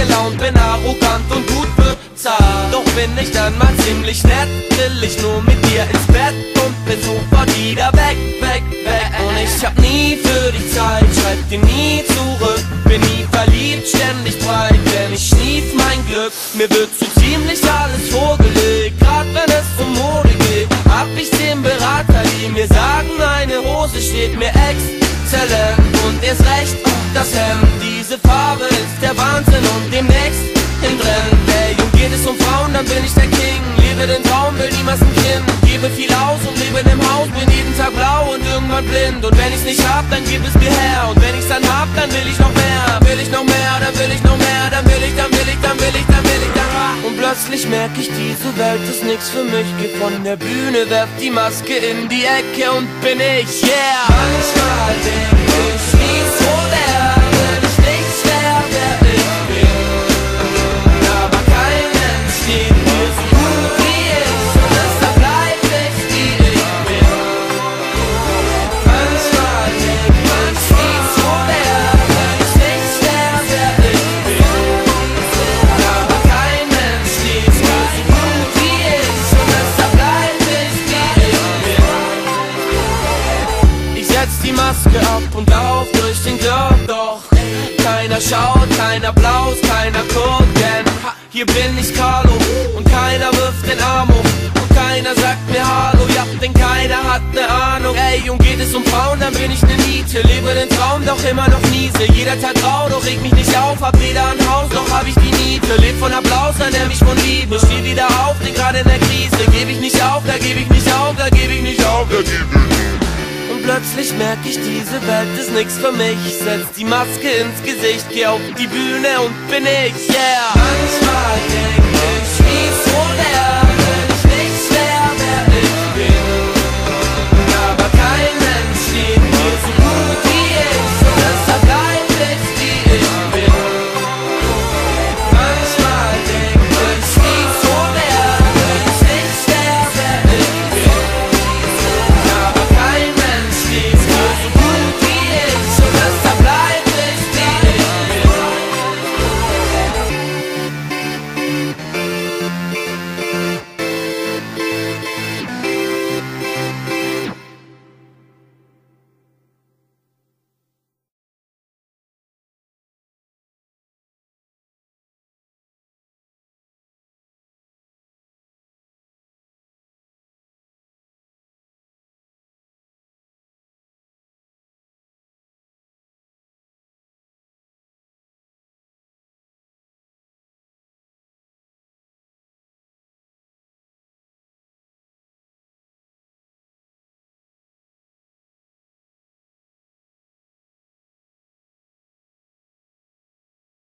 gelaunt, bin arrogant und gut bezahlt. Doch bin ich dann mal ziemlich nett, will ich nur mit dir ins Bett und bin sofort wieder weg. Und ich hab nie für die Zeit, schreib dir nie zurück, bin nie verliebt, ständig breit, denn ich schnief mein Glück. Mir wird so ziemlich alles vorgelegt, grad wenn es um Mode geht, hab ich den Berater, die mir sagen, eine Hose steht mir exzellent. Und erst recht das Hemd, diese Farbe ist der Wahnsinn und demnächst im Trend. Hey, und geht es um Frauen, dann bin ich der King, lebe den Traum, will niemals ein Kind, gebe viel aus und lebe in dem Haus, bin jeden Tag blau und irgendwann blind. Und wenn ich's nicht hab, dann gib es mir her, und wenn ich's dann hab, dann will ich noch mehr, will ich noch mehr, dann will ich noch mehr, dann will ich, dann will ich, dann will ich, dann will ich, dann. Und plötzlich merk ich, diese Welt ist nix für mich, geh von der Bühne, werf die Maske in die Ecke und bin ich, yeah. Manchmal denk ich, wie so wär, wenn ich nicht wär, wer ich bin. Aber kein Mensch steht mir so gut wie ich, und deshalb bleib ich, wie ich bin. Manchmal denk ich, wie so wär, wenn ich nicht wär, wer ich bin. Aber kein Mensch steht mir so gut wie ich, und deshalb bleib ich, wie ich bin. Ich setz die Maske ab und lauf durch den Club, doch keiner schaut, keiner Applaus, keiner guckt, denn hier bin ich Carlo und keiner wirft den Arm hoch und keiner sagt mir Hallo, ja, denn keiner hat ne Ahnung. Ey, und geht es um Frauen, dann bin ich ne Niete, lebe den Traum, doch immer noch miese. Jeder Tag grau, doch reg mich nicht auf, hab weder ein Haus, doch hab ich die Miete. Leb von Applaus, ernähr mich von Liebe, steh wieder auf, bin grad in der Krise. Geb ich nicht auf, da geb ich nicht auf, da geb ich nicht auf, da geb ich nicht. Und plötzlich merk ich, diese Welt ist nix für mich. Setz die Maske ins Gesicht, geh auf die Bühne und bin ich, yeah. Manchmal denk ich,